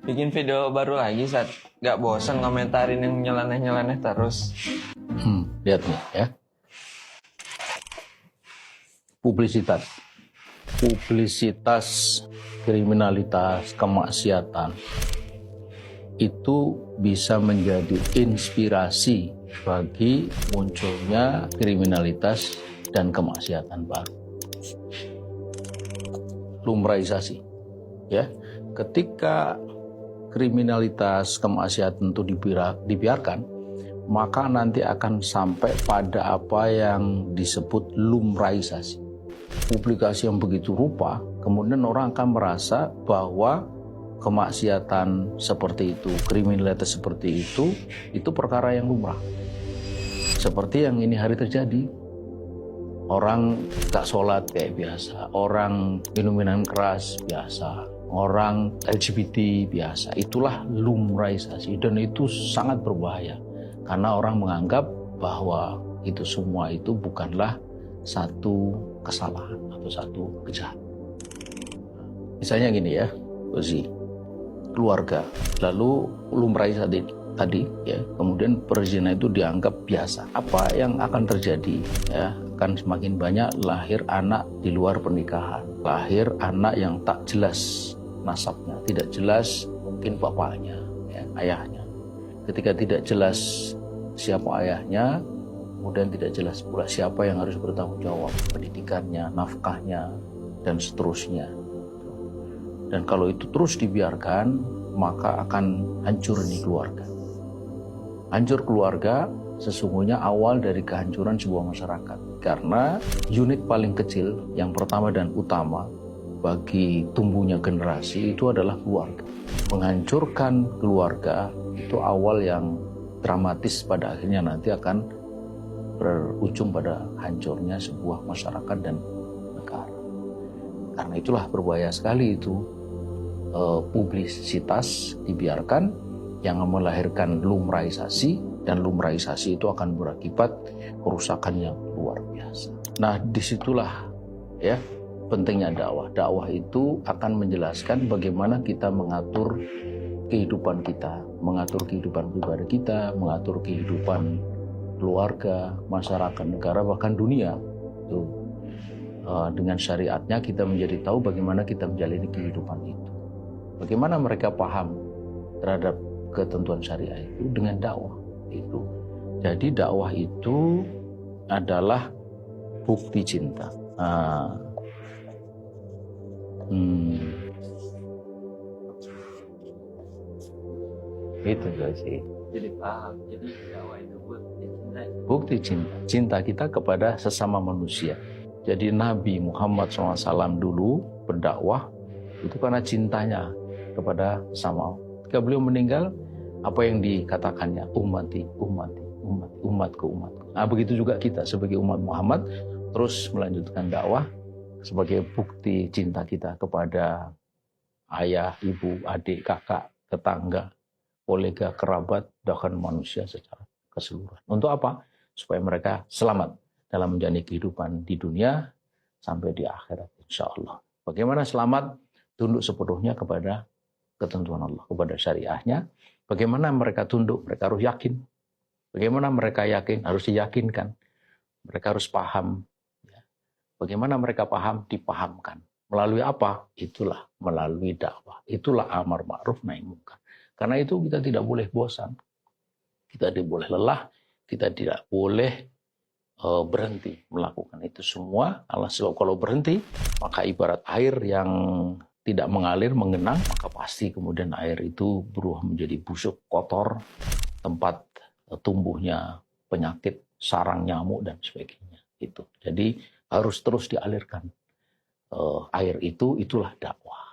Bikin video baru lagi, Sat. Gak bosan komentarin yang nyeleneh-nyeleneh terus. Lihat nih ya. Publisitas, kriminalitas, kemaksiatan itu bisa menjadi inspirasi bagi munculnya kriminalitas dan kemaksiatan baru. Lumrahisasi, ya. Ketika kriminalitas, kemaksiatan itu dibiarkan, maka nanti akan sampai pada apa yang disebut lumrahisasi. Publikasi yang begitu rupa, kemudian orang akan merasa bahwa kemaksiatan seperti itu, kriminalitas seperti itu perkara yang lumrah. Seperti yang ini hari terjadi. Orang gak sholat kayak biasa, orang minum minuman keras biasa, orang LGBT biasa. Itulah lumrahisasi dan itu sangat berbahaya. Karena orang menganggap bahwa itu semua itu bukanlah satu kesalahan atau satu kejahatan. Misalnya gini ya, Uzi, keluarga, lalu lumrahisasi tadi, ya, kemudian perzina itu dianggap biasa. Apa yang akan terjadi? Ya, akan semakin banyak lahir anak di luar pernikahan, lahir anak yang tak jelas nasabnya, tidak jelas mungkin bapaknya, ya, ayahnya. Ketika tidak jelas siapa ayahnya, kemudian tidak jelas pula siapa yang harus bertanggung jawab pendidikannya, nafkahnya, dan seterusnya. Dan kalau itu terus dibiarkan, maka akan hancur nih keluarga. Hancur keluarga sesungguhnya awal dari kehancuran sebuah masyarakat. Karena unit paling kecil, yang pertama dan utama bagi tumbuhnya generasi itu adalah keluarga. Menghancurkan keluarga itu awal yang dramatis, pada akhirnya nanti akan berujung pada hancurnya sebuah masyarakat dan negara. Karena itulah berbahaya sekali itu publisitas dibiarkan yang melahirkan lumrahisasi, dan lumrahisasi itu akan berakibat kerusakan yang luar biasa. Nah, disitulah ya pentingnya dakwah. Dakwah itu akan menjelaskan bagaimana kita mengatur kehidupan kita, mengatur kehidupan pribadi kita, mengatur kehidupan keluarga, masyarakat, negara, bahkan dunia. Tuh. Dengan syariatnya kita menjadi tahu bagaimana kita menjalani kehidupan itu. Bagaimana mereka paham terhadap ketentuan syariah itu dengan dakwah itu. Jadi dakwah itu adalah bukti cinta. Itu sih. Jadi paham. Jadi dakwah itu bukti cinta. Bukti cinta. Cinta kita kepada sesama manusia. Jadi Nabi Muhammad SAW dulu berdakwah itu karena cintanya kepada sesama. Ketika beliau meninggal, apa yang dikatakannya? Ummati, ummati, ummati, umatku, umatku. Nah, begitu juga kita sebagai umat Muhammad terus melanjutkan dakwah sebagai bukti cinta kita kepada ayah, ibu, adik, kakak, tetangga, kolega, kerabat, bahkan manusia secara keseluruhan. Untuk apa? Supaya mereka selamat dalam menjalani kehidupan di dunia sampai di akhirat, insya Allah. Bagaimana selamat? Tunduk sepenuhnya kepada ketentuan Allah, kepada syariahnya. Bagaimana mereka tunduk? Mereka harus yakin. Bagaimana mereka yakin? Harus diyakinkan. Mereka harus paham. Bagaimana mereka paham? Dipahamkan. Melalui apa? Itulah melalui dakwah. Itulah amar ma'ruf nahi munkar. Karena itu kita tidak boleh bosan. Kita tidak boleh lelah. Kita tidak boleh berhenti melakukan itu semua. Sebab kalau berhenti, maka ibarat air yang tidak mengalir, mengenang, maka pasti kemudian air itu berubah menjadi busuk, kotor, tempat tumbuhnya penyakit, sarang nyamuk, dan sebagainya. Itu. Jadi harus terus dialirkan air itu, itulah dakwah.